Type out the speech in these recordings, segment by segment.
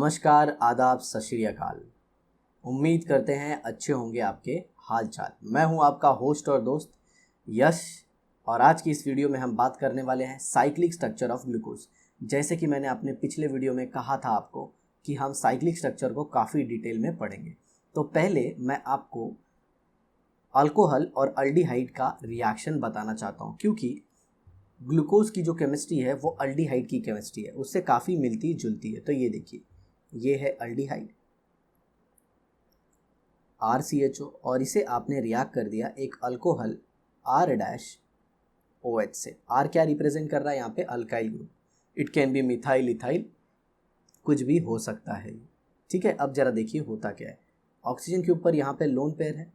नमस्कार, आदाब, सत श्री अकाल। उम्मीद करते हैं अच्छे होंगे आपके हाल चाल। मैं हूं आपका होस्ट और दोस्त यश, और आज की इस वीडियो में हम बात करने वाले हैं साइक्लिक स्ट्रक्चर ऑफ ग्लूकोज। जैसे कि मैंने अपने पिछले वीडियो में कहा था आपको कि हम साइक्लिक स्ट्रक्चर को काफ़ी डिटेल में पढ़ेंगे। तो पहले मैं आपको अल्कोहल और अल्डिहाइड का रिएक्शन बताना चाहता हूँ, क्योंकि ग्लूकोज की जो केमिस्ट्री है वो अल्डिहाइड की केमिस्ट्री है, उससे काफ़ी मिलती जुलती है। तो ये देखिए, ये है अल्डिहाइड RCHO, और इसे आपने रिएक्ट कर दिया एक अल्कोहल R-OH से। R क्या रिप्रेजेंट कर रहा है यहाँ पे? Alkyl group. It can be methyl, ethyl, कुछ भी हो सकता है। ठीक है, अब जरा देखिए होता क्या है। ऑक्सीजन के ऊपर यहाँ पे लोन पेयर है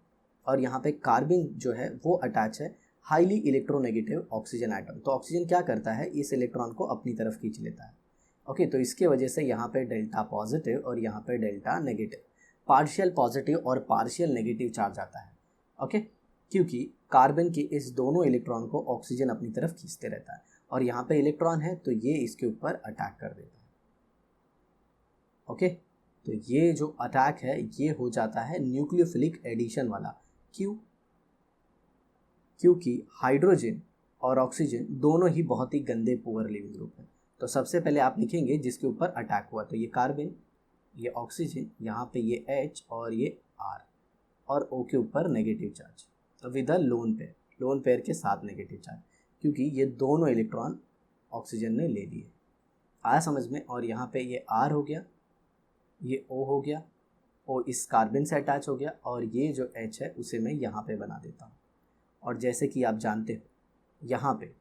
और यहाँ पे कार्बन जो है वो अटैच है हाईली इलेक्ट्रोनेगेटिव ऑक्सीजन एटम। तो ऑक्सीजन क्या करता है, इस इलेक्ट्रॉन को अपनी तरफ खींच लेता है। ओके, तो इसके वजह से यहाँ पे डेल्टा पॉजिटिव और यहाँ पे डेल्टा नेगेटिव, पार्शियल पॉजिटिव और पार्शियल नेगेटिव चार्ज आता है। ओके, क्योंकि कार्बन के इस दोनों इलेक्ट्रॉन को ऑक्सीजन अपनी तरफ खींचते रहता है और यहाँ पे इलेक्ट्रॉन है तो ये इसके ऊपर अटैक कर देता है। ओके, तो ये जो अटैक है ये हो जाता है न्यूक्लियोफिलिक एडिशन वाला। क्यों? क्योंकि हाइड्रोजन और ऑक्सीजन दोनों ही बहुत ही गंदे पुअर लिविंग ग्रुप हैं। तो सबसे पहले आप लिखेंगे जिसके ऊपर अटैक हुआ, तो ये कार्बन, ये ऑक्सीजन, यहाँ पे ये H और ये R, और O के ऊपर नेगेटिव चार्ज, तो विद अ लोन पेयर के साथ नेगेटिव चार्ज, क्योंकि ये दोनों इलेक्ट्रॉन ऑक्सीजन ने ले लिए। आया समझ में? और यहाँ पे ये R हो गया, ये O हो गया, O इस कार्बन से अटैच हो गया, और ये जो H है उसे मैं यहाँ पे बना देता हूँ। और जैसे कि आप जानते हो यहाँ पे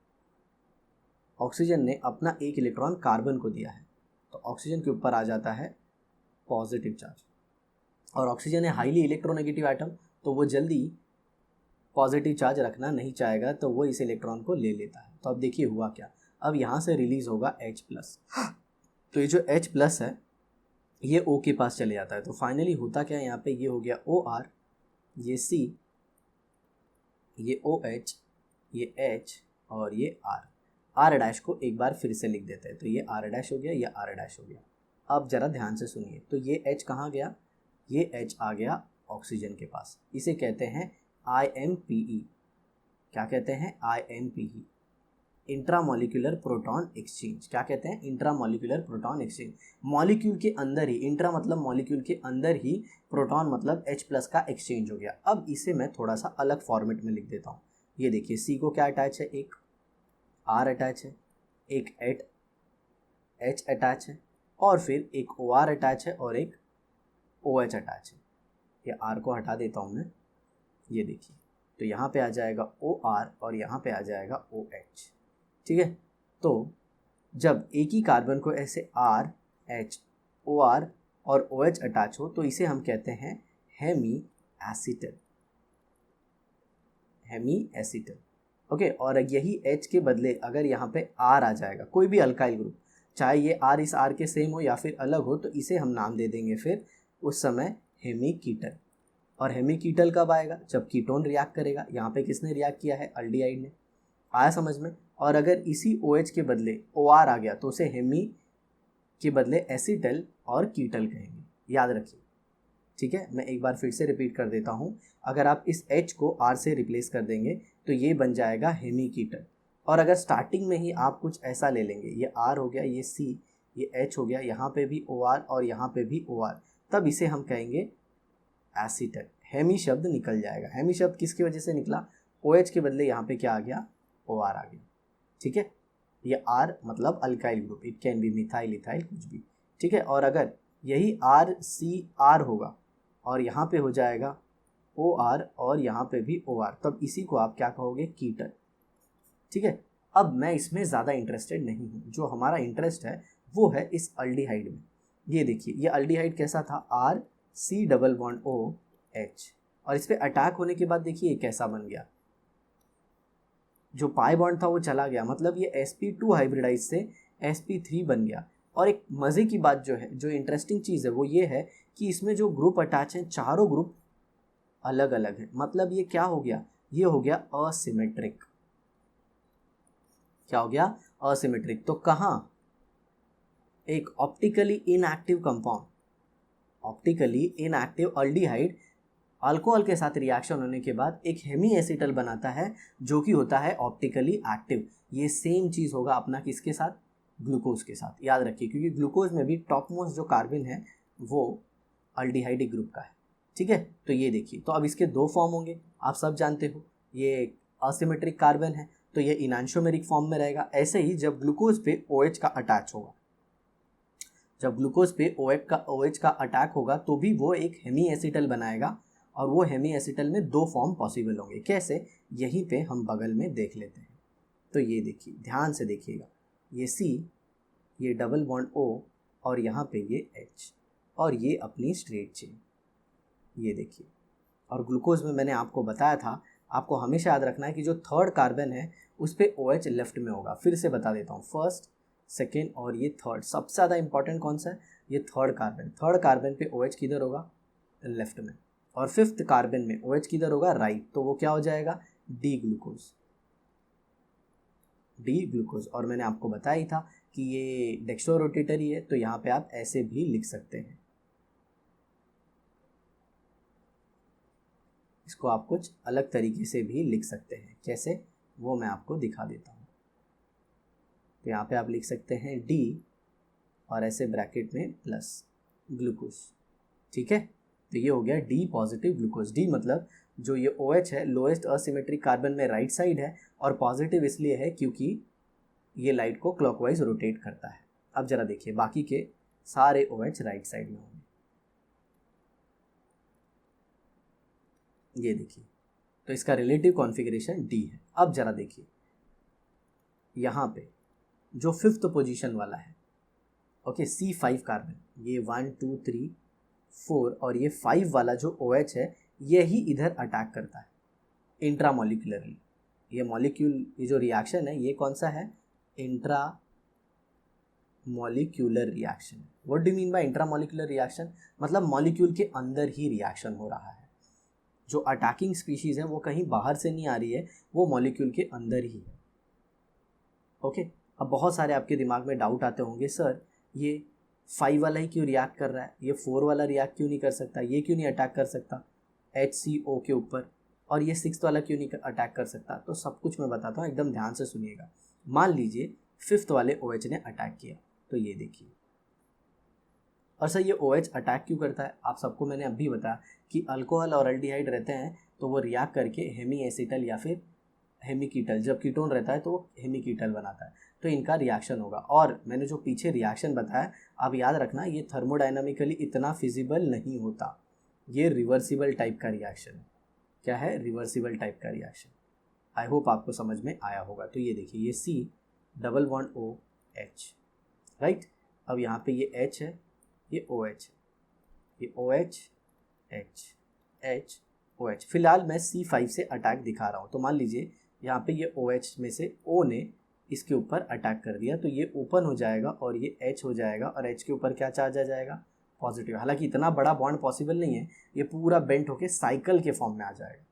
ऑक्सीजन ने अपना एक इलेक्ट्रॉन कार्बन को दिया है, तो ऑक्सीजन के ऊपर आ जाता है पॉजिटिव चार्ज, और ऑक्सीजन है हाईली इलेक्ट्रोनेगेटिव एटम, तो वो जल्दी पॉजिटिव चार्ज रखना नहीं चाहेगा, तो वो इस इलेक्ट्रॉन को ले लेता है। तो अब देखिए हुआ क्या, अब यहाँ से रिलीज होगा H+। तो ये जो H+ है ये O के पास चले जाता है। तो फाइनली होता क्या है, यहाँ पे ये हो गया OR, ये C, ये OH, ये H और ये R' को एक बार फिर से लिख देते हैं। तो ये R' हो गया, ये R' हो गया। अब ज़रा ध्यान से सुनिए, तो ये H कहाँ गया? ये H आ गया ऑक्सीजन के पास। इसे कहते हैं IMPE। क्या कहते हैं? IMPE, intramolecular proton exchange. क्या कहते हैं? Intramolecular proton exchange. मॉलिक्यूल के अंदर ही, इंट्रा मतलब मॉलिक्यूल के अंदर ही, प्रोटॉन मतलब H+ का एक्सचेंज हो गया। अब इसे मैं थोड़ा सा अलग फॉर्मेट में लिख देता हूँ। ये देखिए, C को क्या अटैच है? एक R अटैच है, एक H अटैच है, और फिर एक OR अटैच है और एक OH अटैच है। ये R को हटा देता हूँ मैं, ये देखिए, तो यहाँ पे आ जाएगा OR और यहाँ पे आ जाएगा OH। ठीक है, तो जब एक ही कार्बन को ऐसे R, H, OR और OH अटैच हो तो इसे हम कहते हैं हेमी एसिटल। ओके, और यही H के बदले अगर यहाँ पे R आ जाएगा, कोई भी अल्काइल ग्रुप, चाहे ये R इस R के सेम हो या फिर अलग हो, तो इसे हम नाम दे देंगे फिर उस समय हेमीकीटल। और हेमीकीटल कब आएगा? जब कीटोन रिएक्ट करेगा। यहाँ पे किसने रिएक्ट किया है? अल्डिहाइड ने। आया समझ में? और अगर इसी OH के बदले OR आ गया तो उसे हेमी के बदले एसिटल और कीटल कहेंगे, याद रखिए। ठीक है, मैं एक बार फिर से रिपीट कर देता हूँ। अगर आप इस H को R से रिप्लेस कर देंगे तो ये बन जाएगा हेमीकीटल। और अगर स्टार्टिंग में ही आप कुछ ऐसा ले लेंगे, ये R हो गया, ये C, ये H हो गया, यहाँ पे भी OR और यहाँ पे भी OR, तब इसे हम कहेंगे एसिटल। हेमी शब्द निकल जाएगा। हेमी शब्द किसकी वजह से निकला? OH के बदले यहाँ पे क्या आ गया? OR आ गया। ठीक है, ये R मतलब alkyl group, it can be methyl, ethyl, कुछ भी। ठीक है, और अगर यही RCR होगा और यहाँ पे हो जाएगा OR और यहाँ पे भी OR, तब इसी को आप क्या कहोगे? कीटल। ठीक है, अब मैं इसमें ज़्यादा इंटरेस्टेड नहीं हूँ। जो हमारा इंटरेस्ट है वो है इस अल्डिहाइड में। ये देखिए, ये अल्डिहाइड कैसा था? RC+OH, और इस पर अटैक होने के बाद देखिए ये कैसा बन गया। जो पाई बॉन्ड था वो चला गया, मतलब ये sp2 हाइब्रिडाइज से sp3 बन गया। और एक मज़े की बात जो है, जो इंटरेस्टिंग चीज़ है वो ये है कि इसमें जो ग्रुप अटैच हैं, चारों ग्रुप अलग अलग हैं। मतलब ये क्या हो गया? ये हो गया असिमेट्रिक। क्या हो गया? असिमेट्रिक। तो कहाँ? एक optically inactive compound, optically inactive aldehyde alcohol के साथ रिएक्शन होने के बाद एक हेमी एसिटल बनाता है जो कि होता है ऑप्टिकली एक्टिव। ये सेम चीज़ होगा अपना किसके साथ, ग्लूकोज के साथ। याद रखिए क्योंकि ग्लूकोज में भी टॉप मोस्ट जो कार्बन है वो अल्डिहाइडिक ग्रुप का है, ठीक है। तो ये देखिए, तो अब इसके दो फॉर्म होंगे, आप सब जानते हो। ये असिमेट्रिक कार्बन है तो ये इनांशोमेरिक फॉर्म में रहेगा। ऐसे ही जब ग्लूकोज पे OH का अटैच होगा, जब ग्लूकोज पे OH का अटैक होगा तो भी वो एक हेमी एसिटल बनाएगा, और वो हेमी एसिटल में दो फॉर्म पॉसिबल होंगे। कैसे, यहीं पे हम बगल में देख लेते हैं। तो ये देखिए, ध्यान से देखिएगा, ये C, ये डबल बॉन्ड O, और यहाँ पे ये H, और ये अपनी स्ट्रेट चेन, ये देखिए। और ग्लूकोज में मैंने आपको बताया था, आपको हमेशा याद रखना है कि जो थर्ड कार्बन है उस पर OH लेफ्ट में होगा। फिर से बता देता हूँ, फर्स्ट, सेकेंड और ये थर्ड। सबसे ज़्यादा इंपॉर्टेंट कौन सा है, ये थर्ड कार्बन। थर्ड कार्बन पे OH किधर होगा, लेफ्ट में, और फिफ्थ कार्बन में OH किधर होगा, राइट। तो वो क्या हो जाएगा, डी ग्लूकोज, डी ग्लूकोज। और मैंने आपको बताया ही था कि ये डेक्स्ट्रोरोटेटरी है, तो यहाँ पे आप ऐसे भी लिख सकते हैं। इसको आप कुछ अलग तरीके से भी लिख सकते हैं, कैसे, वो मैं आपको दिखा देता हूँ। तो यहाँ पे आप लिख सकते हैं डी, और ऐसे ब्रैकेट में प्लस ग्लूकोज, ठीक है। तो ये हो गया डी पॉजिटिव ग्लूकोज। डी मतलब जो ये OH है, लोएस्ट असिमेट्रिक कार्बन में राइट साइड है, और पॉजिटिव इसलिए है क्योंकि ये लाइट को क्लॉकवाइज रोटेट करता है। अब जरा देखिए, बाकी के सारे OH राइट साइड में होंगे, ये देखिए। तो इसका रिलेटिव कॉन्फ़िगरेशन डी है। अब जरा देखिए, यहाँ पे जो फिफ्थ पोजीशन वाला है, ओके, C5 कार्बन, ये 1 2 3 4 और ये 5 वाला जो OH है, यही इधर अटैक करता है इंट्रामोलिकुलरली। ये मॉलिक्यूल, ये जो रिएक्शन है ये कौन सा है, intra molecular reaction. What do mean by intra molecular reaction, मतलब मॉलिक्यूल के अंदर ही रिएक्शन हो रहा है। जो अटैकिंग स्पीशीज़ है वो कहीं बाहर से नहीं आ रही है, वो मॉलिक्यूल के अंदर ही है, ओके। अब बहुत सारे आपके दिमाग में डाउट आते होंगे, सर ये 5 वाला ही क्यों रिएक्ट कर रहा है, ये 4 वाला रिएक्ट क्यों नहीं कर सकता, ये क्यों नहीं अटैक कर सकता HCO के ऊपर, और ये 6 वाला क्यों नहीं अटैक कर सकता। तो सब कुछ मैं बताता हूँ, एकदम ध्यान से सुनिएगा। मान लीजिए फिफ्थ वाले OH ने अटैक किया, तो ये देखिए। और सर ये OH अटैक क्यों करता है, आप सबको मैंने अभी बताया कि अल्कोहल और अल्डिहाइड रहते हैं तो वो रिएक्ट करके हेमी एसिटल या फिर हेमी कीटल, जब कीटोन रहता है तो वो हेमी कीटल बनाता है, तो इनका रिएक्शन होगा। और मैंने जो पीछे रिएक्शन बताया, आप याद रखना, ये थर्मोडाइनमिकली इतना फिजिबल नहीं होता, ये रिवर्सिबल टाइप का रिएक्शन है। क्या है, रिवर्सिबल टाइप का रिएक्शन। आई होप आपको समझ में आया होगा। तो ये देखिए, ये C double bond OH, right. अब यहाँ पे ये H है, ये OH है, ये OH H H OH। फिलहाल मैं C5 से अटैक दिखा रहा हूँ। तो मान लीजिए यहाँ पे ये OH में से O ने इसके ऊपर अटैक कर दिया, तो ये ओपन हो जाएगा और ये H हो जाएगा, और H के ऊपर क्या चार्ज आ जाएगा, पॉजिटिव। हालांकि इतना बड़ा बॉन्ड पॉसिबल नहीं है, ये पूरा बेंट होके साइकिल के फॉर्म में आ जाएगा।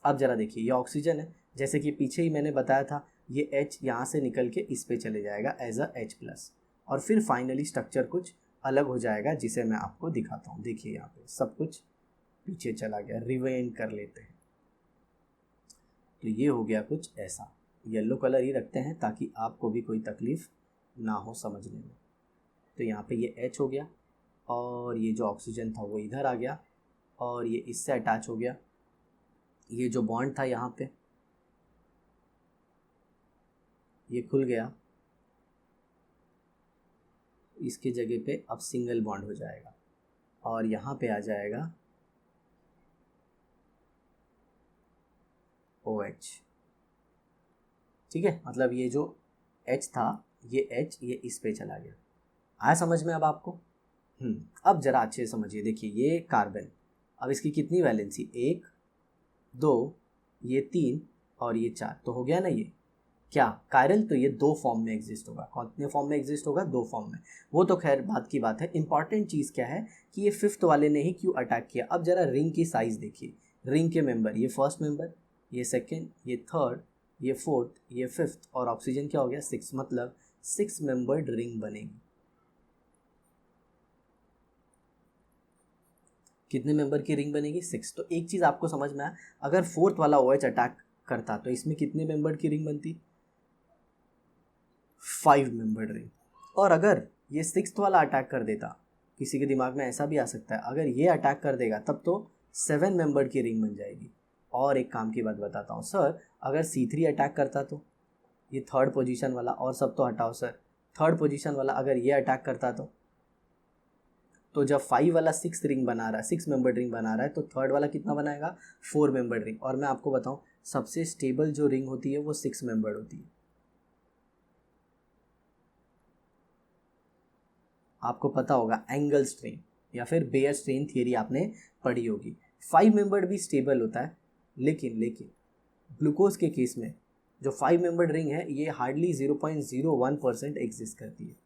अब जरा देखिए, ये ऑक्सीजन है, जैसे कि पीछे ही मैंने बताया था, ये H यहाँ से निकल के इस पे चले जाएगा एज अ H+, और फिर फाइनली स्ट्रक्चर कुछ अलग हो जाएगा, जिसे मैं आपको दिखाता हूँ। देखिए यहाँ पे सब कुछ पीछे चला गया, रिवाइंड कर लेते हैं। तो ये हो गया कुछ ऐसा, येलो कलर ही रखते हैं ताकि आपको भी कोई तकलीफ़ ना हो समझने में। तो यहाँ पे ये H हो गया, और ये जो ऑक्सीजन था वो इधर आ गया, और ये इससे अटैच हो गया। ये जो बॉन्ड था यहाँ पे, ये खुल गया, इसके जगह पे अब सिंगल बॉन्ड हो जाएगा, और यहाँ पे आ जाएगा OH, ठीक है। मतलब ये जो H था, ये H ये इस पे चला गया। आया समझ में अब आपको? अब ज़रा अच्छे से समझिए। देखिए, ये कार्बन, अब इसकी कितनी वैलेंसी, 1 2, ये 3 और ये 4, तो हो गया ना ये क्या कायरल। तो ये 2 फॉर्म में एग्जिस्ट होगा। कितने फॉर्म में एग्जिस्ट होगा, 2 फॉर्म में। वो तो खैर बात की बात है। इंपॉर्टेंट चीज़ क्या है कि ये फिफ्थ वाले ने ही क्यों अटैक किया। अब ज़रा रिंग की साइज़ देखिए, रिंग के मेंबर, ये फर्स्ट मेंबर, ये सेकेंड, ये थर्ड, ये फोर्थ, ये फिफ्थ, और ऑक्सीजन क्या हो गया, 6, मतलब 6 मेंबर्ड रिंग बनेगी। कितने मेंबर की रिंग बनेगी 6। तो एक चीज़ आपको समझ में आया, अगर फोर्थ वाला OH अटैक करता तो इसमें कितने मेंबर की रिंग बनती 5 मेंबर रिंग। और अगर ये 6th वाला अटैक कर देता, किसी के दिमाग में ऐसा भी आ सकता है, अगर ये अटैक कर देगा तब तो 7 मेंबर की रिंग बन जाएगी। और एक काम की बात बताता हूँ सर, अगर C3 अटैक करता तो ये थर्ड पोजीशन वाला, और सब तो हटाओ सर, थर्ड पोजीशन वाला अगर ये अटैक करता तो जब 5 वाला 6 रिंग बना रहा है, 6 मेंबर रिंग बना रहा है, तो थर्ड वाला कितना बनाएगा 4 मेंबर रिंग। और मैं आपको बताऊं, सबसे स्टेबल जो रिंग होती है वो 6 मेंबर होती है। आपको पता होगा एंगल स्ट्रेन या फिर बेयर स्ट्रेन थियरी आपने पढ़ी होगी। 5 मेंबर भी स्टेबल होता है, लेकिन ग्लूकोज के केस में जो 5 मेंबर रिंग है ये हार्डली 0.01% एग्जिस्ट करती है,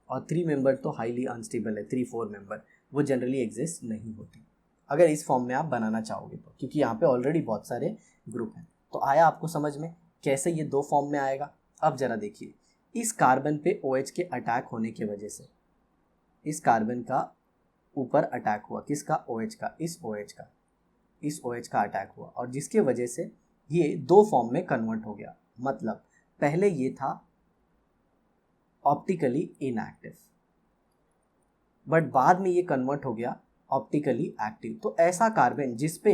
और 3 मेंबर तो हाईली अनस्टेबल है, 3-4 मेंबर वो जनरली एग्जिस्ट नहीं होती अगर इस फॉर्म में आप बनाना चाहोगे तो, क्योंकि यहाँ पे ऑलरेडी बहुत सारे ग्रुप हैं। तो आया आपको समझ में कैसे ये 2 फॉर्म में आएगा। अब जरा देखिए, इस कार्बन पे OH के अटैक होने की वजह से इस कार्बन का ऊपर अटैक हुआ, किसका OH का, इस OH का अटैक हुआ, और जिसके वजह से ये 2 फॉर्म में कन्वर्ट हो गया। मतलब पहले ये था ऑप्टिकली इनएक्टिव, बट बाद में ये कन्वर्ट हो गया ऑप्टिकली एक्टिव। तो ऐसा कार्बन जिस पे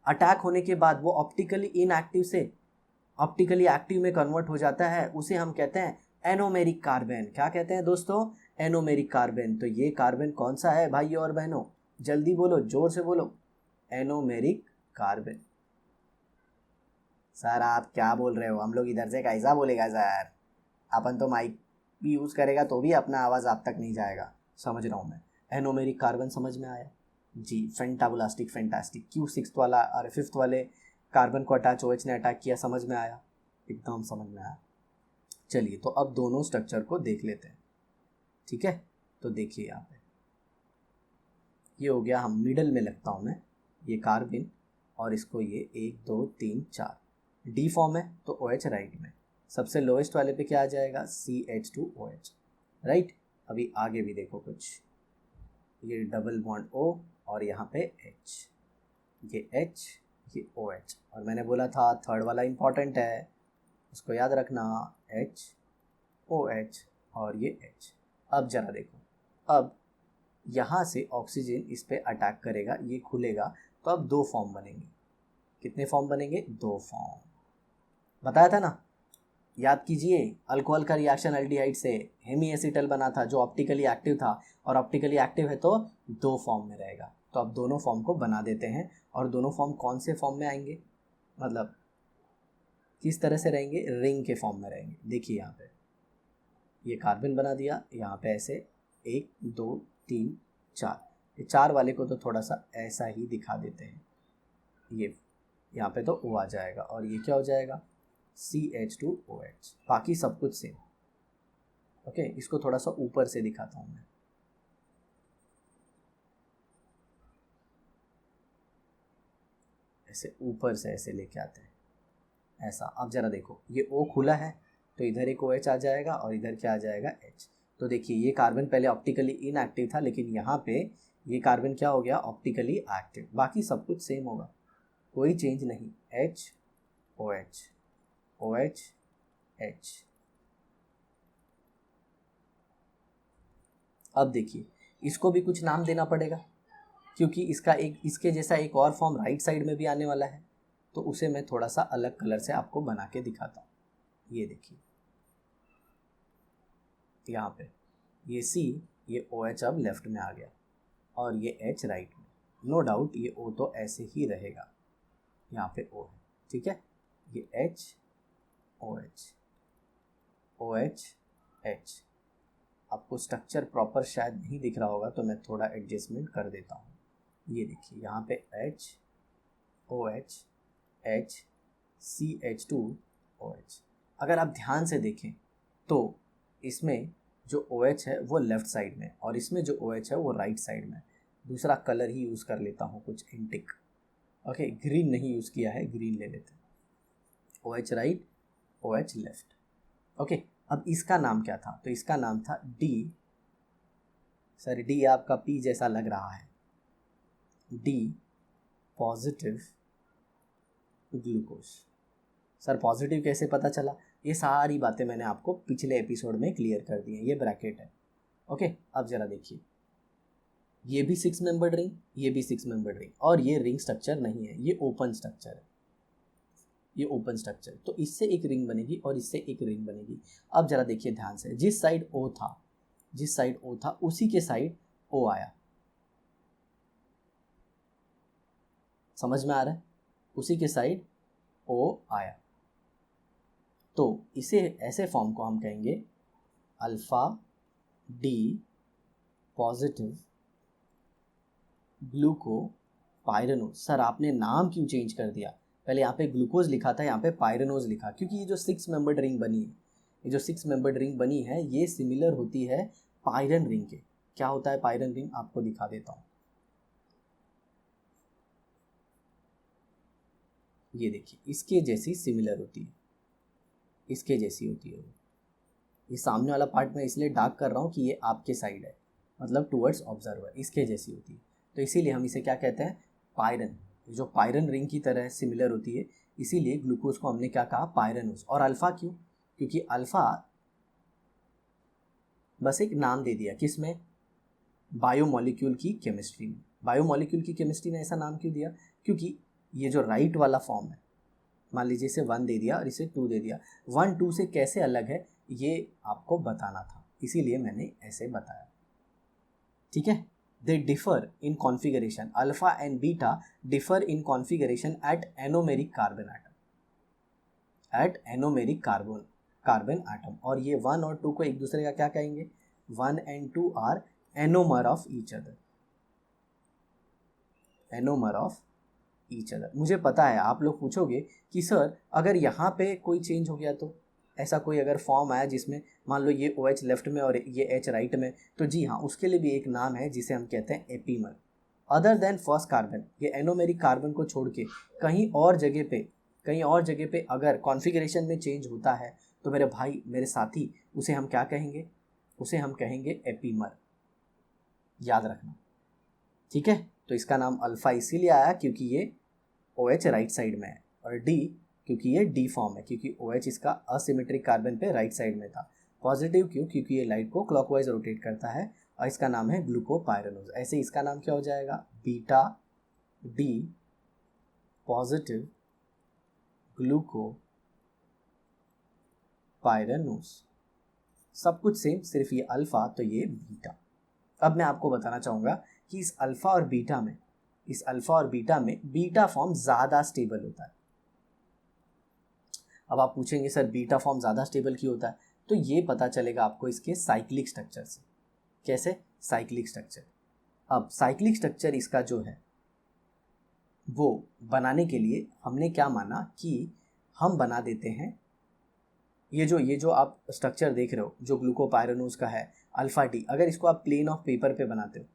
अटैक होने के बाद वो ऑप्टिकली इनएक्टिव से ऑप्टिकली एक्टिव में कन्वर्ट हो जाता है, उसे हम कहते हैं एनोमेरिक कार्बन। क्या कहते हैं दोस्तों, एनोमेरिक कार्बन। तो ये कार्बन कौन सा है भाइयों और बहनों, जल्दी बोलो, जोर से बोलो, एनोमेरिक कार्बन। सर आप क्या बोल रहे हो, हम लोग इधर से कैसा बोलेगा सर, अपन तो माइक भी यूज़ करेगा तो भी अपना आवाज़ आप तक नहीं जाएगा। समझ रहा हूँ मैं, एनोमेरिक कार्बन समझ में आया जी। फेंटाबुलास्टिक, फैंटास्टिक, क्यों 6th वाला और 5th वाले कार्बन को अटैच OH ने अटैक किया, समझ में आया, एकदम समझ में आया। चलिए तो अब दोनों स्ट्रक्चर को देख लेते हैं, ठीक है। तो देखिए यहाँ पे ये हो गया, हम मिडल में लगता हूँ मैं, ये कार्बन, और इसको ये 1 2 3 4 डी फॉर्म है तो OH राइट में, सबसे लोएस्ट वाले पे क्या आ जाएगा CH2OH, राइट। अभी आगे भी देखो कुछ, ये डबल बॉन्ड O और यहाँ पे H, ये H, ये OH, और मैंने बोला था थर्ड वाला इंपॉर्टेंट है, उसको याद रखना, HOH और ये H। अब जरा देखो, अब यहाँ से ऑक्सीजन इस पे अटैक करेगा, ये खुलेगा, तो अब 2 फॉर्म बनेंगे। कितने फॉर्म बनेंगे, 2 फॉर्म, बताया था ना, याद कीजिए। अल्कोहल का रिएक्शन एल्डिहाइड से हेमी एसिटल बना था जो ऑप्टिकली एक्टिव था, और ऑप्टिकली एक्टिव है तो 2 फॉर्म में रहेगा। तो अब दोनों फॉर्म को बना देते हैं, और दोनों फॉर्म कौन से फॉर्म में आएंगे, मतलब किस तरह से रहेंगे, रिंग के फॉर्म में रहेंगे। देखिए यहाँ पे ये कार्बन बना दिया, यहाँ पे ऐसे 1 2 3 4, ये 4 वाले को तो थोड़ा सा ऐसा ही दिखा देते हैं, ये यहाँ पे तो O आ जाएगा, और ये क्या हो जाएगा CH2OH, बाकी सब कुछ सेम। ओके, इसको थोड़ा सा ऊपर से दिखाता हूँ मैं, ऐसे ऊपर से ऐसे लेके आते हैं ऐसा। अब जरा देखो, ये O खुला है तो इधर एक OH आ जाएगा, और इधर क्या आ जाएगा H। तो देखिए ये कार्बन पहले ऑप्टिकली इनएक्टिव था, लेकिन यहाँ पे ये कार्बन क्या हो गया, ऑप्टिकली एक्टिव। बाकी सब कुछ सेम होगा, कोई चेंज नहीं, HOH OH H। अब देखिए इसको भी कुछ नाम देना पड़ेगा, क्योंकि इसका एक, इसके जैसा एक और फॉर्म राइट साइड में भी आने वाला है, तो उसे मैं थोड़ा सा अलग कलर से आपको बना के दिखाता हूँ। ये देखिए यहाँ पे ये C, ये OH अब लेफ्ट में आ गया, और ये H राइट में। नो डाउट ये O तो ऐसे ही रहेगा, यहाँ पे O है, ठीक है। ये H OH OH H। आपको स्ट्रक्चर प्रॉपर शायद नहीं दिख रहा होगा, तो मैं थोड़ा एडजस्टमेंट कर देता हूँ। ये देखिए यहाँ पे H OH H CH2OH। अगर आप ध्यान से देखें तो इसमें जो OH है वो लेफ़्ट साइड में, और इसमें जो OH है वो राइट साइड में। दूसरा कलर ही यूज़ कर लेता हूँ कुछ एंटिक, ओके, ग्रीन नहीं यूज़ किया है, ग्रीन ले लेते हैं। OH right OH left, okay. अब इसका नाम क्या था, तो इसका नाम था D। सर D आपका P जैसा लग रहा है, D positive glucose. Sir positive कैसे पता चला? ये सारी बातें मैंने आपको पिछले एपिसोड में क्लियर कर दी हैं, ये ब्रैकेट है। ओके, अब जरा देखिए, ये भी 6 मेंबर्ड रिंग, ये भी 6 मेंबर्ड रिंग, और ये रिंग स्ट्रक्चर नहीं है, ये ओपन स्ट्रक्चर है, ये ओपन स्ट्रक्चर। तो इससे एक रिंग बनेगी और इससे एक रिंग बनेगी। अब जरा देखिए ध्यान से, जिस साइड ओ था, जिस साइड ओ था उसी के साइड ओ आया, समझ में आ रहा है? उसी के साइड ओ आया, तो इसे ऐसे फॉर्म को हम कहेंगे alpha D positive glucopyranose. Sir आपने नाम क्यों चेंज कर दिया? पहले यहाँ पे ग्लूकोज लिखा था, यहाँ पे पायरेनोज लिखा, क्योंकि ये जो 6 मेंबर्ड रिंग बनी है, ये जो 6 मेंबर्ड रिंग बनी है, ये सिमिलर होती है पायरन रिंग के। क्या होता है पायरन रिंग? आपको दिखा देता हूँ, ये देखिए, इसके जैसी सिमिलर होती है, इसके जैसी होती है। ये सामने वाला पार्ट मैं इसलिए डार्क कर रहा हूँ कि ये आपके साइड है, मतलब टूवर्ड्स ऑब्जर्वर, इसके जैसी होती है। तो इसीलिए हम इसे क्या कहते हैं? पायरन। जो पायरन रिंग की तरह सिमिलर होती है, इसीलिए ग्लूकोज को हमने क्या कहा? पायरेनोज। और अल्फ़ा क्यों? क्योंकि अल्फ़ा बस एक नाम दे दिया, किसमें? बायोमोलिक्यूल की केमिस्ट्री में। बायोमोलिक्यूल की केमिस्ट्री में ऐसा नाम क्यों दिया? क्योंकि ये जो राइट वाला फॉर्म है, मान लीजिए इसे 1 दे दिया और इसे 2 दे दिया, 1 2 से कैसे अलग है ये आपको बताना था, इसीलिए मैंने ऐसे बताया, ठीक है? They differ in configuration, alpha and beta differ in configuration at anomeric carbon atom, at anomeric carbon atom. और ये 1 और 2 को एक दूसरे का क्या कहेंगे? 1 and 2 are anomer of each other, anomer of each other. मुझे पता है आप लोग पूछोगे कि सर अगर यहाँ पे कोई चेंज हो गया तो, ऐसा कोई अगर फॉर्म आया जिसमें मान लो ये OH लेफ्ट में और ये H राइट में, तो जी हाँ, उसके लिए भी एक नाम है जिसे हम कहते हैं epimer. Other than first carbon, ये एनोमेरिक कार्बन को छोड़ के कहीं और जगह पे अगर कॉन्फ़िगरेशन में चेंज होता है तो मेरे भाई, मेरे साथी, उसे हम क्या कहेंगे? उसे हम कहेंगे एपीमर, याद रखना, ठीक है? तो इसका नाम अल्फ़ा इसीलिए आया क्योंकि ये OH राइट साइड में है, और डी क्योंकि ये डी फॉर्म है, क्योंकि OH इसका असिमेट्रिक कार्बन पे राइट साइड में था। पॉजिटिव क्यों? क्योंकि ये लाइट को क्लॉकवाइज रोटेट करता है, और इसका नाम है ग्लूकोपाइरेनोज। ऐसे इसका नाम क्या हो जाएगा? Beta D positive glucopyranose. सब कुछ सेम, सिर्फ ये अल्फ़ा तो ये बीटा। अब मैं आपको बताना चाहूँगा कि इस अल्फ़ा और बीटा में बीटा फॉर्म ज़्यादा स्टेबल होता है। अब आप पूछेंगे सर बीटा फॉर्म ज़्यादा स्टेबल क्यों होता है? तो ये पता चलेगा आपको इसके साइक्लिक स्ट्रक्चर से। कैसे? Cyclic structure. अब साइक्लिक स्ट्रक्चर इसका जो है वो बनाने के लिए हमने क्या माना कि हम बना देते हैं, ये जो आप स्ट्रक्चर देख रहे हो जो ग्लूकोपाइरेनोज का है अल्फ़ा डी, अगर इसको आप प्लेन ऑफ पेपर पे बनाते हो,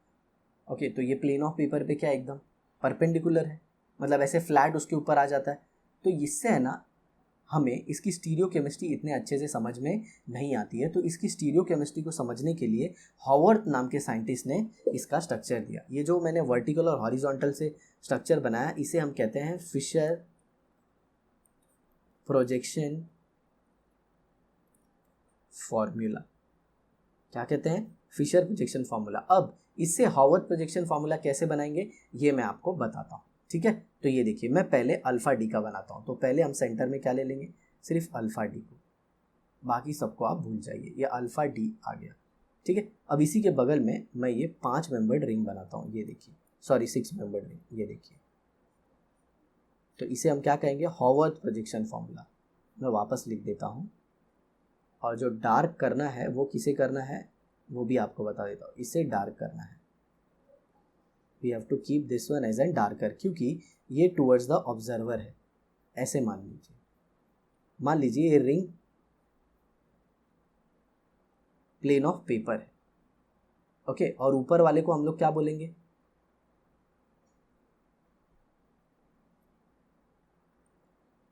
ओके, तो ये प्लेन ऑफ पेपर पे क्या एकदम परपेंडिकुलर है, मतलब ऐसे फ्लैट उसके ऊपर आ जाता है। तो इससे है ना, हमें इसकी स्टीरियो केमिस्ट्री इतने अच्छे से समझ में नहीं आती है, तो इसकी स्टीरियो केमिस्ट्री को समझने के लिए हॉवर्थ नाम के साइंटिस्ट ने इसका स्ट्रक्चर दिया। ये जो मैंने वर्टिकल और हॉरिजॉन्टल से स्ट्रक्चर बनाया, इसे हम कहते हैं फिशर प्रोजेक्शन फॉर्मूला। क्या कहते हैं? Fischer projection formula. अब इससे हॉवर्थ प्रोजेक्शन फार्मूला कैसे बनाएंगे ये मैं आपको बताता हूँ, ठीक है? तो ये देखिए, मैं पहले अल्फ़ा डी का बनाता हूँ। तो पहले हम सेंटर में क्या ले लेंगे? सिर्फ अल्फ़ा डी को, बाकी सबको आप भूल जाइए। ये अल्फ़ा डी आ गया, ठीक है? अब इसी के बगल में मैं ये 5 मेंबर्ड रिंग बनाता हूँ, ये देखिए, सॉरी 6 मेंबर्ड रिंग, ये देखिए। तो इसे हम क्या कहेंगे? Howarth projection formula. मैं वापस लिख देता हूँ, और जो डार्क करना है वो किसे करना है वो भी आपको बता देता हूँ। इसे डार्क करना है, we have to keep this one as an darker, क्योंकि ये टूवर्ड्स द ऑब्जर्वर है। ऐसे मान लीजिए ये रिंग प्लेन ऑफ पेपर है, ओके, और ऊपर वाले को हम लोग क्या बोलेंगे?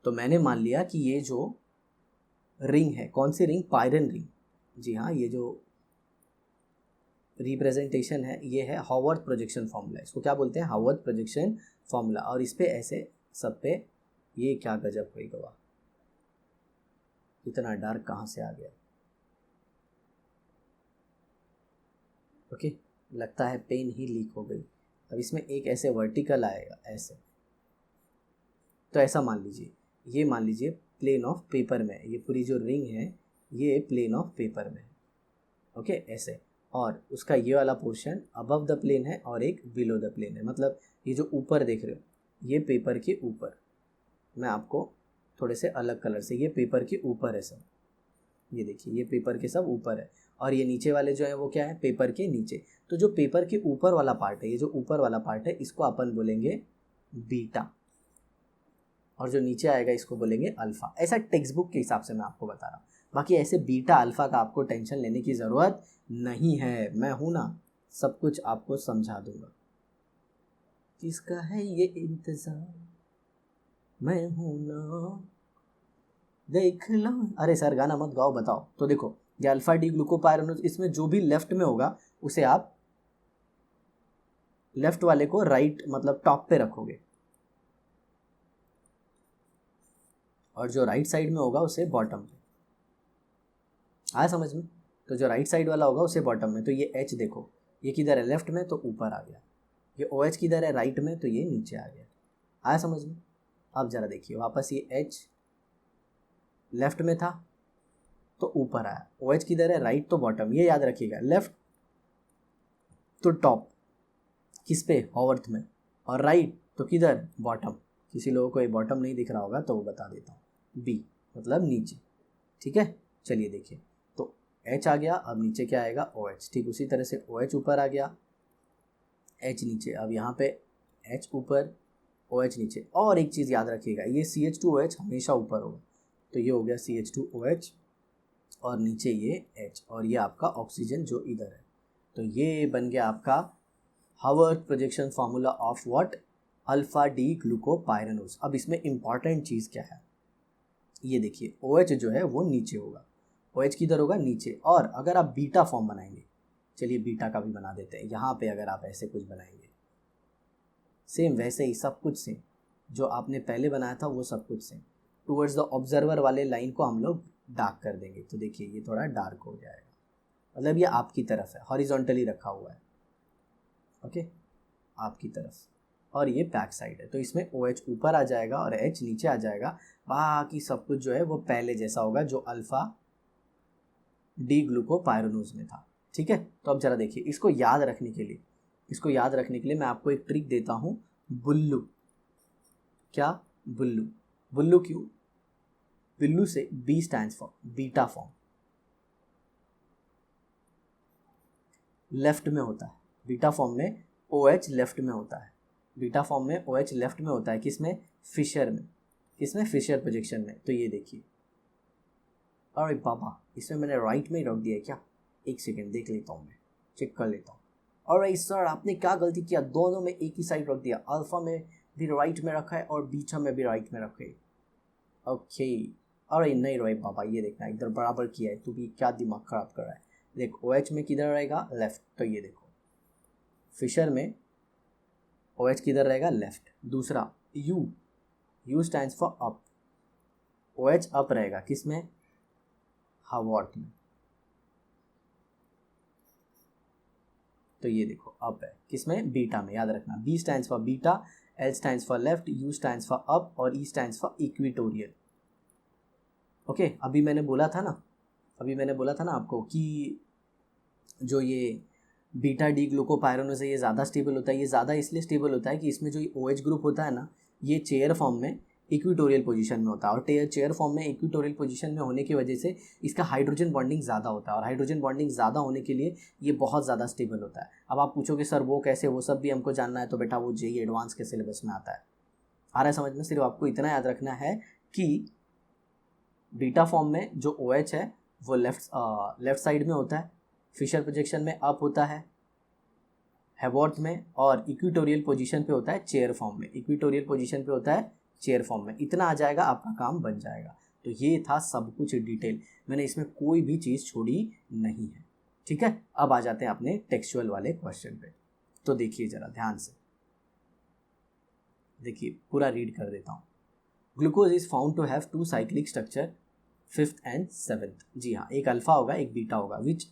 तो मैंने मान लिया कि ये जो रिंग है, कौन सी रिंग? पायरन रिंग। जी हाँ, ये जो रिप्रेजेंटेशन है ये है हावर्थ प्रोजेक्शन फार्मूला। इसको क्या बोलते हैं? Haworth projection formula. और इस पे ऐसे सब पे ये क्या गजब हुई गवा, इतना डार्क कहाँ से आ गया? ओके, लगता है पेन ही लीक हो गई। अब इसमें एक ऐसे वर्टिकल आएगा ऐसे, तो ऐसा मान लीजिए, ये मान लीजिए प्लेन ऑफ पेपर में, ये पूरी जो रिंग है ये प्लेन ऑफ पेपर में है। ओके, ऐसे, और उसका ये वाला पोर्शन अबव द प्लेन है और एक बिलो द प्लेन है। मतलब ये जो ऊपर देख रहे हो ये पेपर के ऊपर, मैं आपको थोड़े से अलग कलर से, ये पेपर के ऊपर है सब, ये देखिए ये पेपर के सब ऊपर है, और ये नीचे वाले जो है वो क्या है? पेपर के नीचे। तो जो पेपर के ऊपर वाला पार्ट है, ये जो ऊपर वाला पार्ट है इसको अपन बोलेंगे बीटा, और जो नीचे आएगा इसको बोलेंगे अल्फ़ा। ऐसा टेक्स्ट बुक के हिसाब से मैं आपको बता रहा हूँ, बाकी ऐसे बीटा अल्फ़ा का आपको टेंशन लेने की ज़रूरत नहीं है। मैं हूँ ना, सब कुछ आपको समझा दूंगा। किसका है ये इंतज़ार, मैं हूँ ना, देख लो। अरे सर गाना मत गाओ, बताओ। तो देखो ये अल्फ़ा डी ग्लूकोपायरानोज, इसमें जो भी लेफ्ट में होगा उसे आप लेफ्ट वाले को राइट मतलब टॉप पे रखोगे, और जो राइट साइड में होगा उसे बॉटम पे। आया समझ में? तो जो राइट साइड वाला होगा उसे बॉटम में। तो ये एच देखो, ये किधर है? लेफ्ट में, तो ऊपर आ गया। ये ओ एच किधर है? राइट में, तो ये नीचे आ गया। आया समझ में? अब ज़रा देखिए वापस, ये एच लेफ्ट में था तो ऊपर आया, ओ एच किधर है? राइट तो बॉटम। ये याद रखिएगा, लेफ्ट तो टॉप किस पे? हॉवर्थ में, और राइट तो किधर? बॉटम। किसी लोगों को ये बॉटम नहीं दिख रहा होगा तो वो बता देता हूँ, बी मतलब नीचे। ठीक है, चलिए देखिए, तो एच आ गया, अब नीचे क्या आएगा? O H. ठीक उसी तरह से ओ एच ऊपर आ गया, एच नीचे। अब यहाँ पे एच ऊपर, ओ एच नीचे। और एक चीज़ याद रखिएगा, ये C H two O H हमेशा ऊपर होगा, तो ये हो गया C H two O H, और नीचे ये एच, और ये आपका ऑक्सीजन जो इधर है। तो ये बन गया आपका Haworth projection formula of what? Alpha D glucopyranose. अब इसमें इंपॉर्टेंट चीज़ क्या है, ये देखिए OH जो है वो नीचे होगा, OH किधर होगा? नीचे। और अगर आप बीटा फॉर्म बनाएंगे, चलिए बीटा का भी बना देते हैं यहाँ पे। अगर आप ऐसे कुछ बनाएंगे, सेम वैसे ही सब कुछ सेम, जो आपने पहले बनाया था वो सब कुछ सेम। टूवर्ड्स द ऑब्जर्वर वाले लाइन को हम लोग डार्क कर देंगे, तो देखिए ये थोड़ा डार्क हो जाएगा, मतलब ये आपकी तरफ है, हॉरिजॉन्टली रखा हुआ है। ओके, आपकी तरफ, और ये बैक साइड है, तो इसमें OH ऊपर आ जाएगा और H नीचे आ जाएगा। बाकी सब कुछ जो है वो पहले जैसा होगा जो अल्फा डी ग्लूकोपायरानोज में था। ठीक है, तो अब जरा देखिए, इसको याद रखने के लिए, इसको याद रखने के लिए मैं आपको एक ट्रिक देता हूँ, बुल्लू। क्या? बुल्लू। बुल्लू क्यों? बुल्लू से B stands for beta form, left में होता है। बीटा फॉर्म में OH लेफ्ट में होता है, बीटा फॉर्म में OH लेफ्ट में होता है। किसमें? फिशर में। किसमें? फिशर प्रोजेक्शन में। तो ये देखिए, अरे बाबा इसमें मैंने राइट में ही रख दिया है क्या? एक सेकेंड देख लेता हूँ, मैं चेक कर लेता हूँ। और सर आपने क्या गलती किया, दोनों में एक ही साइड रख दिया, अल्फा में भी राइट में रखा है और बीटा में भी राइट में रखे। ओके, अरे नहीं रोए बाबा, ये देखना इधर बराबर किया है, तू भी क्या दिमाग खराब कर रहा है। देख OH में किधर रहेगा? लेफ्ट, तो ये देखो फिशर में OH किधर रहेगा? लेफ्ट। दूसरा U stands for up, OH up रहेगा, किसमें? हावर्थ में। तो ये देखो अप है, किसमें? बीटा में। याद रखना, B stands for beta, L stands for left, U stands for up, और E stands for equatorial. Okay, अभी मैंने बोला था ना आपको कि जो ये बीटा डी ग्लूकोपायरानोज है ये ज़्यादा स्टेबल होता है। ये ज़्यादा इसलिए स्टेबल होता है कि इसमें जो OH ग्रुप होता है ना, ये चेयर फॉर्म में इक्वेटोरियल पोजीशन में होता है, और चेयर फॉर्म में इक्वेटोरियल पोजीशन में होने की वजह से इसका हाइड्रोजन बॉन्डिंग ज़्यादा होता है, और हाइड्रोजन बॉन्डिंग ज़्यादा होने के लिए ये बहुत ज़्यादा स्टेबल होता है। अब आप पूछोगे सर वो कैसे, वो सब भी हमको जानना है, तो बेटा वो JEE एडवांस के सिलेबस में आता है। आ रहा है समझ में? सिर्फ आपको इतना याद रखना है कि बीटा फॉर्म में जो OH है वो लेफ्ट साइड में होता है, फिशर प्रोजेक्शन में अप होता है हैवर्थ में, और इक्वेटोरियल पोजीशन पे होता है चेयर फॉर्म में। इक्वेटोरियल पोजीशन पे होता है चेयर फॉर्म में। इतना आ जाएगा, आपका काम बन जाएगा। तो ये था सब कुछ डिटेल, मैंने इसमें कोई भी चीज़ छोड़ी नहीं है। ठीक है, अब आ जाते हैं अपने टेक्सचुअल वाले क्वेश्चन पे। तो देखिए जरा ध्यान से, देखिए पूरा रीड कर देता हूँ। Glucose is found to have two cyclic structure, fifth and seventh. जी हाँ, एक अल्फा होगा एक बीटा होगा, which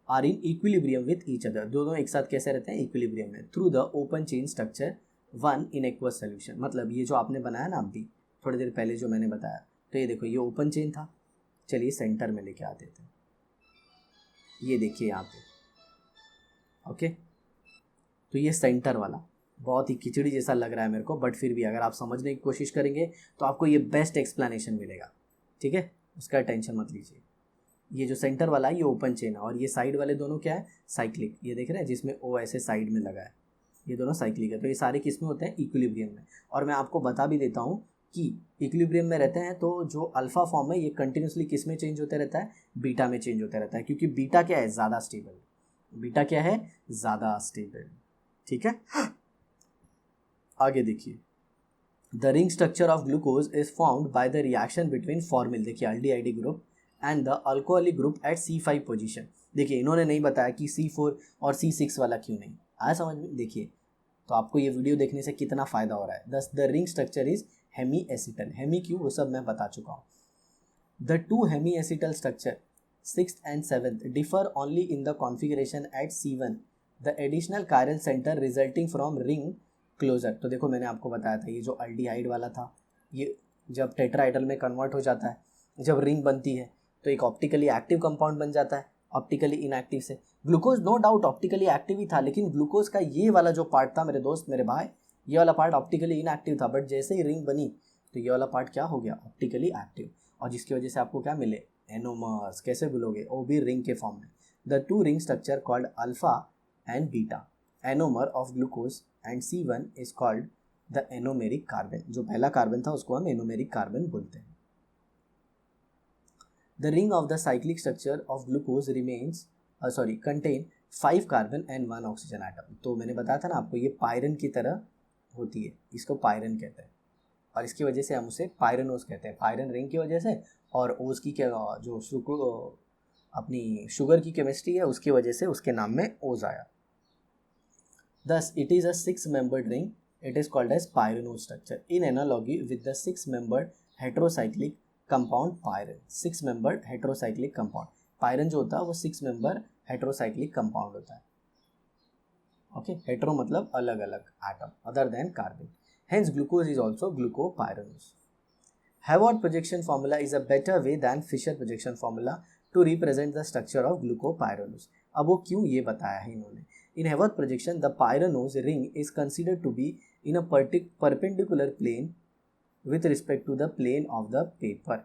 are in equilibrium with each other. दोनों एक साथ कैसे रहते हैं, इक्विलिब्रियम में, through the open chain structure one in aqueous solution. मतलब ये जो आपने बनाया ना अभी थोड़ी देर पहले जो मैंने बताया, तो ये देखो ये ओपन चेन था। चलिए सेंटर में लेके आते थे, ये देखिए यहाँ पे, ओके। तो ये सेंटर वाला बहुत ही खिचड़ी जैसा लग रहा है मेरे को, बट फिर भी अगर आप समझने की कोशिश करेंगे तो आपको ये बेस्ट एक्सप्लेनेशन मिलेगा, ठीक है, उसका टेंशन मत लीजिए। ये जो सेंटर वाला है ये ओपन चेन है, और ये साइड वाले दोनों क्या है, साइक्लिक। ये देख रहे हैं जिसमें ओ ऐसे साइड में लगा है, ये दोनों साइक्लिक है। तो ये सारे किस में होते हैं, इक्विलिब्रियम में। और मैं आपको बता भी देता हूँ कि इक्विलिब्रियम में रहते हैं तो जो अल्फा फॉर्म है ये कंटिन्यूसली किस में चेंज होता रहता है, बीटा में चेंज होता रहता है, क्योंकि बीटा क्या है, ज़्यादा स्टेबल। बीटा क्या है, ज़्यादा स्टेबल, ठीक है। आगे देखिए, the ring structure of glucose is found by the reaction between formyl, देखिए aldehyde group and the alcoholic group at C5 position. देखिए इन्होंने नहीं बताया कि C4 और C6 वाला क्यों नहीं आया समझ में। देखिए तो आपको ये वीडियो देखने से कितना फ़ायदा हो रहा है। Thus the ring structure is hemiacetal, hemi क्यों वो सब मैं बता चुका हूँ। The two hemiacetal structure sixth and seventh differ only in the configuration at C1, the additional chiral centre resulting from ring closure. तो देखो मैंने आपको बताया था ये जो अल्डिहाइड वाला था, ये जब टेट्राहाइड्रल में कन्वर्ट हो जाता है, जब रिंग बनती है तो एक ऑप्टिकली एक्टिव कंपाउंड बन जाता है ऑप्टिकली इनएक्टिव से। Glucose no doubt optically active ही था, लेकिन ग्लूकोज का ये वाला जो पार्ट था मेरे दोस्त मेरे भाई, ये वाला पार्ट ऑप्टिकली इनएक्टिव था। बट जैसे ही रिंग बनी तो ये वाला पार्ट क्या हो गया, ऑप्टिकली एक्टिव, और जिसकी वजह से आपको क्या मिले, एनोमर्स। कैसे बोलोगे, वो भी रिंग के फॉर्म में। The two ring structure called alpha and beta anomer of glucose and C1 is called the anomeric carbon. जो पहला कार्बन था उसको हम एनोमेरिक कार्बन बोलते हैं। The ring of the cyclic structure of glucose remains contain 5 carbon and 1 oxygen atom. तो मैंने बताया था ना आपको, ये पायरन की तरह होती है, इसको पायरन कहते हैं, और इसकी वजह से हम उसे पायरनोज कहते हैं, पायरन रिंग की वजह से। और ओज की क्या, जो अपनी शुगर की केमिस्ट्री है उसकी वजह से उसके नाम में ओज आया। Thus, it is a six-membered ring. It is called as pyranose structure in analogy with the six-membered heterocyclic compound pyran. Six-membered heterocyclic compound. Pyran जो होता है वो six-member heterocyclic compound होता है. Okay, hetero मतलब अलग अलग atom other than carbon. Hence, glucose is also glucopyranose. Hayward projection formula is a better way than Fisher projection formula to represent the structure of glucopyranose. अब वो क्यों ये बताया है इन्होंने। In Hayward projection, the pyranose ring is considered to be in a perpendicular plane with respect to the plane of the paper.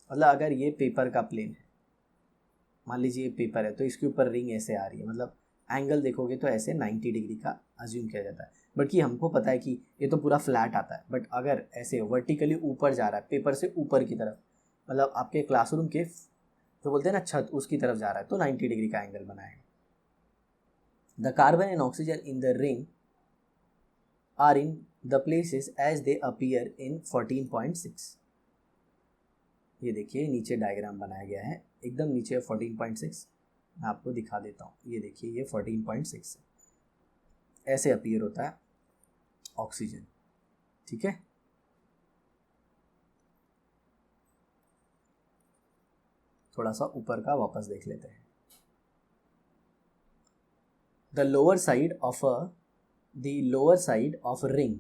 मतलब अगर ये पेपर का प्लेन है, मान लीजिए ये पेपर है, तो इसके ऊपर रिंग ऐसे आ रही है, मतलब एंगल देखोगे तो ऐसे 90 डिग्री का अज्यूम किया जाता है। बट कि हमको पता है कि ये तो पूरा फ्लैट आता है, बट अगर ऐसे वर्टिकली ऊपर जा रहा है पेपर से ऊपर की तरफ, मतलब आपके क्लासरूम के जो बोलते हैं ना छत, उसकी तरफ जा रहा है, तो 90 डिग्री का एंगल बनाएगा। The carbon and oxygen in the ring are in the places as they appear in 14.6. ये देखिए नीचे डायग्राम बनाया गया है, एकदम नीचे 14.6, मैं आपको दिखा देता हूँ। ये देखिए ये 14.6 है, ऐसे अपीयर होता है ऑक्सीजन, ठीक है। थोड़ा सा ऊपर का वापस देख लेते हैं। The lower side of a ring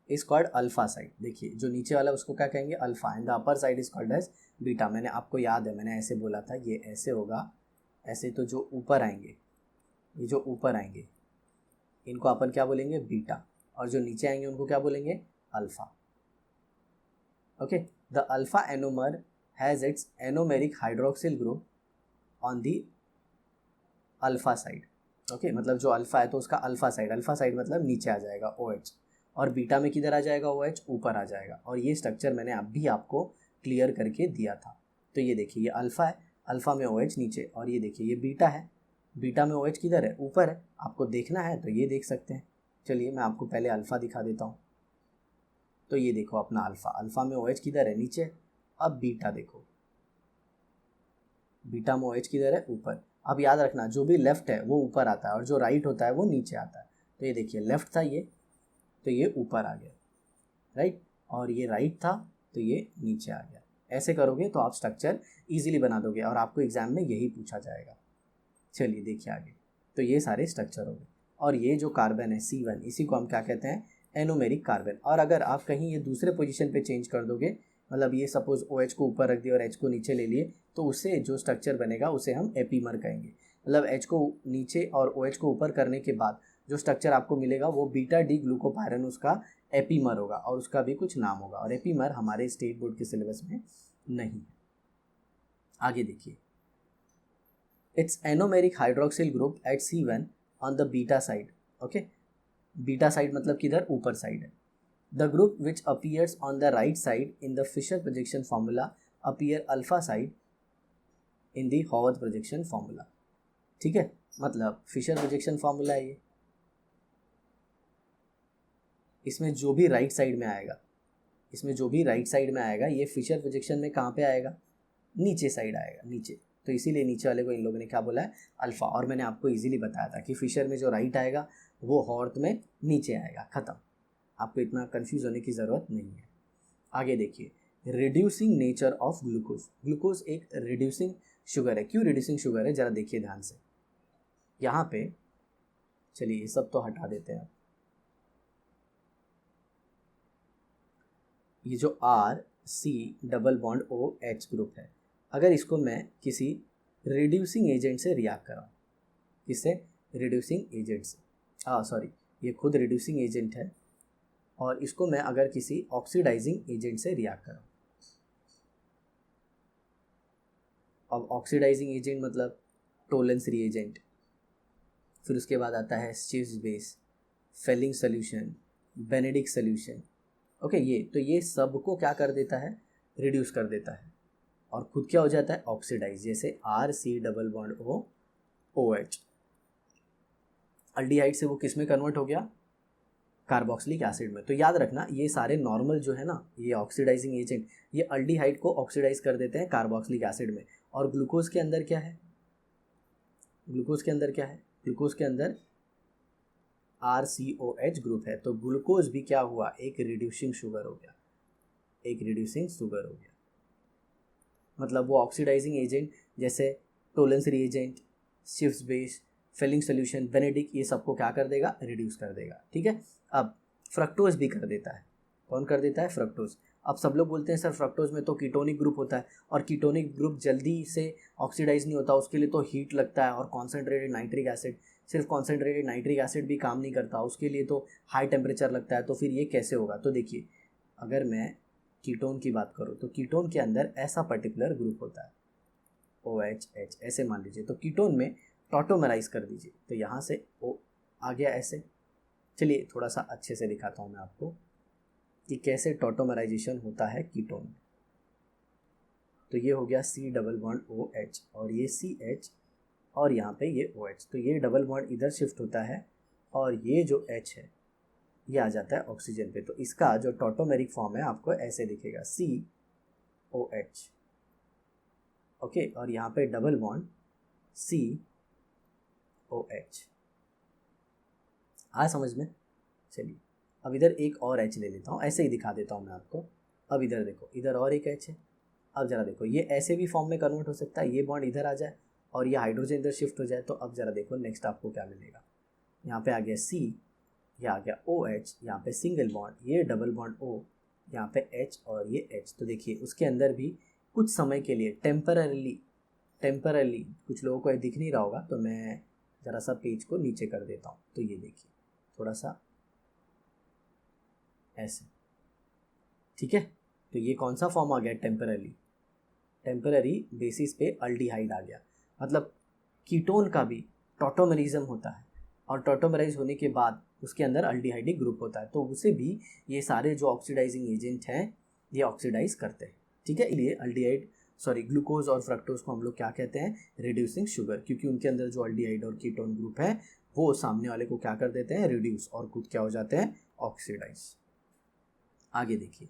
is called alpha side। देखिए जो नीचे वाला उसको क्या कहेंगे, alpha, and the upper side is called as beta. मैंने आपको याद है, मैंने ऐसे बोला था, ये ऐसे होगा ऐसे, तो जो ऊपर आएंगे, ये जो ऊपर आएंगे इनको अपन क्या बोलेंगे, बीटा, और जो नीचे आएंगे उनको क्या बोलेंगे, alpha. Okay, the alpha anomer has its anomeric hydroxyl group on the alpha side. Okay, मतलब जो अल्फा है तो उसका अल्फा साइड मतलब नीचे आ जाएगा OH, और बीटा में किधर आ जाएगा OH, ऊपर आ जाएगा। और ये स्ट्रक्चर मैंने अभी आपको क्लियर करके दिया था। तो ये देखिए ये अल्फा है, अल्फा में OH नीचे, और ये देखिए ये बीटा है, बीटा में OH किधर है, ऊपर है। आपको देखना है तो ये देख सकते हैं। चलिए मैं आपको पहले अल्फा दिखा देता हूँ। तो ये देखो अपना अल्फा, अल्फा में OH किधर है, नीचे। अब बीटा देखो, बीटा में OH किधर है, ऊपर। अब याद रखना जो भी लेफ्ट है वो ऊपर आता है और जो राइट होता है वो नीचे आता है। तो ये देखिए लेफ्ट था ये, तो ये ऊपर आ गया, राइट, और ये राइट था तो ये नीचे आ गया। ऐसे करोगे तो आप स्ट्रक्चर इजीली बना दोगे और आपको एग्जाम में यही पूछा जाएगा। चलिए देखिए आगे, तो ये सारे स्ट्रक्चर हो गए। और ये जो कार्बन है C1, इसी को हम क्या कहते हैं, एनोमेरिक कार्बन। और अगर आप कहीं ये दूसरे पोजीशन पे चेंज कर दोगे, मतलब ये सपोज OH को ऊपर रख दिया और H को नीचे ले लिए, तो उससे जो स्ट्रक्चर बनेगा उसे हम एपीमर कहेंगे। मतलब H को नीचे और OH को ऊपर करने के बाद जो स्ट्रक्चर आपको मिलेगा वो बीटा डी ग्लूकोपायरन उसका एपीमर होगा और उसका भी कुछ नाम होगा। और एपीमर हमारे स्टेट बोर्ड के सिलेबस में नहीं है। आगे देखिए, it's anomeric hydroxyl group at C1 on the beta side. Okay, beta side मतलब किधर, ऊपर साइड है। The group which appears on the right side in the Fischer projection formula appear alpha side in the Haworth projection formula. ठीक है, मतलब Fisher projection formula है ये, इसमें जो भी राइट साइड में आएगा, इसमें जो भी राइट साइड में आएगा ये फिशर प्रोजेक्शन में कहाँ पे आएगा, नीचे साइड आएगा, नीचे। तो इसीलिए नीचे वाले को इन लोगों ने क्या बोला है, अल्फा। और मैंने आपको इजीली बताया था कि फिशर में जो राइट आएगा वो हॉर्थ में नीचे आएगा, ख़त्म। आपको इतना कंफ्यूज होने की ज़रूरत नहीं है। आगे देखिए, reducing nature of glucose. Glucose एक रिड्यूसिंग शुगर है। क्यों रिड्यूसिंग शुगर है, ज़रा देखिए ध्यान से। यहाँ पे चलिए ये सब तो हटा देते हैं। ये जो RC double bond OH group है, अगर इसको मैं किसी रिड्यूसिंग एजेंट से रिएक्ट कराऊँ, किससे, रिड्यूसिंग एजेंट से, सॉरी ये खुद रिड्यूसिंग एजेंट है, और इसको मैं अगर किसी ऑक्सीडाइजिंग एजेंट से रिएक्ट कराऊँ। अब ऑक्सीडाइजिंग एजेंट मतलब टोलेंस रिएजेंट, फिर उसके बाद आता है स्चिव्स base, Fehling solution, Benedict solution. Okay, ये सबको क्या कर देता है, रिड्यूस कर देता है और खुद क्या हो जाता है, ऑक्सीडाइज। जैसे RC double bond OH, aldehyde से वो किस में कन्वर्ट हो गया, कार्बोक्सिलिक एसिड में। तो याद रखना ये सारे नॉर्मल जो है ना, ये ऑक्सीडाइजिंग एजेंट, ये अल्डिहाइड को ऑक्सीडाइज कर देते हैं कार्बोक्सिलिक एसिड में। और ग्लूकोज के अंदर क्या है, ग्लूकोज के अंदर क्या है, ग्लूकोज के अंदर RCOH ग्रुप है। तो ग्लूकोज भी क्या हुआ, एक रिड्यूसिंग शुगर हो गया, एक रिड्यूसिंग शुगर हो गया। मतलब वो ऑक्सीडाइजिंग एजेंट जैसे टोलेंस रिएजेंट, स्चिव्स बेस, फेलिंग सोल्यूशन, बेनेडिक्ट, ये सबको क्या कर देगा, रिड्यूस कर देगा। ठीक है, अब फ्रक्टोज भी कर देता है। कौन कर देता है, फ्रक्टोज। अब सब लोग बोलते हैं सर फ्रक्टोज में तो कीटोनिक ग्रुप होता है, और कीटोनिक ग्रुप जल्दी से ऑक्सीडाइज नहीं होता, उसके लिए तो हीट लगता है, और कॉन्सेंट्रेटेड नाइट्रिक एसिड, सिर्फ कॉन्सेंट्रेटेड नाइट्रिक एसिड भी काम नहीं करता, उसके लिए तो हाई टेम्परेचर लगता है। तो फिर ये कैसे होगा, तो देखिए अगर मैं कीटोन की बात करूँ तो कीटोन के अंदर ऐसा पर्टिकुलर ग्रुप होता है OHH, ऐसे मान लीजिए। तो कीटोन में टॉटोमराइज कर दीजिए, तो यहाँ से O आ गया ऐसे। चलिए थोड़ा सा अच्छे से दिखाता हूँ मैं आपको कि कैसे टॉटोमराइजेशन होता है कीटोन में। तो ये हो गया C डबल बॉन्ड OH, और ये CH, और यहाँ पे ये OH। तो ये डबल बॉन्ड इधर शिफ्ट होता है और ये जो H है ये आ जाता है ऑक्सीजन पे। तो इसका जो टॉटोमेरिक फॉर्म है आपको ऐसे दिखेगा, COH। ओके, और यहाँ पे डबल बॉन्ड COH। आ समझ में। चलिए अब इधर एक और H ले लेता हूँ, ऐसे ही दिखा देता हूँ मैं आपको। अब इधर देखो, इधर और एक H है। अब ज़रा देखो, ये ऐसे भी फॉर्म में कन्वर्ट हो सकता है, ये बॉन्ड इधर आ जाए और ये हाइड्रोजन इधर शिफ्ट हो जाए। तो अब ज़रा देखो नेक्स्ट आपको क्या मिलेगा, यहाँ पे आ गया C, ये आ गया OH, यहाँ पे सिंगल बॉन्ड, ये डबल बॉन्ड O, यहाँ पे H और ये H। तो देखिए उसके अंदर भी कुछ समय के लिए टेम्परली कुछ लोगों को दिख नहीं रहा होगा, तो मैं ज़रा सा पेज को नीचे कर देता हूँ। तो ये देखिए थोड़ा सा ऐसे, ठीक है। तो ये कौन सा फॉर्म आ गया, टेम्पररी बेसिस पे अल्डिहाइड आ गया। मतलब कीटोन का भी टॉटोमरिज्म होता है, और टॉटोमराइज होने के बाद उसके अंदर अल्डिहाइडिक ग्रुप होता है, तो उसे भी ये सारे जो ऑक्सीडाइजिंग एजेंट हैं ये ऑक्सीडाइज करते हैं। ठीक है, इसलिए ग्लूकोज और फ्रक्टोज को हम लोग क्या कहते हैं, रिड्यूसिंग शुगर, क्योंकि उनके अंदर जो अल्डिहाइड और कीटोन ग्रुप है वो सामने वाले को क्या कर देते हैं, रिड्यूस, और खुद क्या हो जाते हैं, ऑक्सीडाइज। आगे देखिए,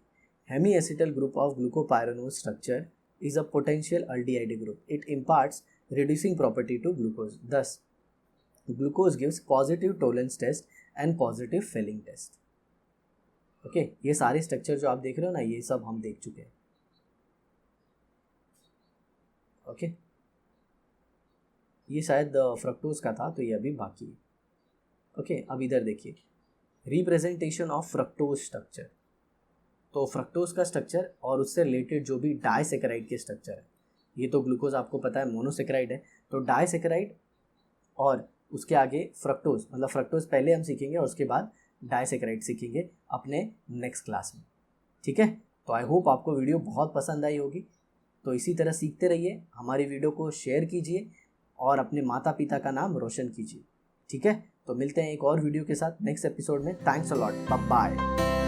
hemiacetal group of glucopyranose structure is a potential aldehyde group. It imparts reducing property to glucose. Thus, glucose gives positive tolerance test and positive filling test. Okay ये सारे स्ट्रक्चर जो आप देख रहे हो ना, ये सब हम देख चुके हैं. ओके ये शायद फ्रक्टोज का था, तो ये अभी बाकी है. ओके अब इधर देखिए, रिप्रेजेंटेशन ऑफ फ्रक्टोज स्ट्रक्चर. तो फ्रक्टोज का स्ट्रक्चर और उससे रिलेटेड जो भी डाइसेकेराइड के स्ट्रक्चर है, ये तो ग्लूकोज आपको पता है मोनोसेकेराइड है, तो डाइसेकेराइड और उसके आगे फ्रक्टोज, मतलब फ्रक्टोज पहले हम सीखेंगे और उसके बाद डाइसेकेराइड सीखेंगे अपने नेक्स्ट क्लास में. ठीक है, तो आई होप आपको वीडियो बहुत पसंद आई होगी. तो इसी तरह सीखते रहिए, हमारी वीडियो को शेयर कीजिए और अपने माता पिता का नाम रोशन कीजिए. ठीक है, तो मिलते हैं एक और वीडियो के साथ नेक्स्ट एपिसोड में. Thanks a lot, bye bye.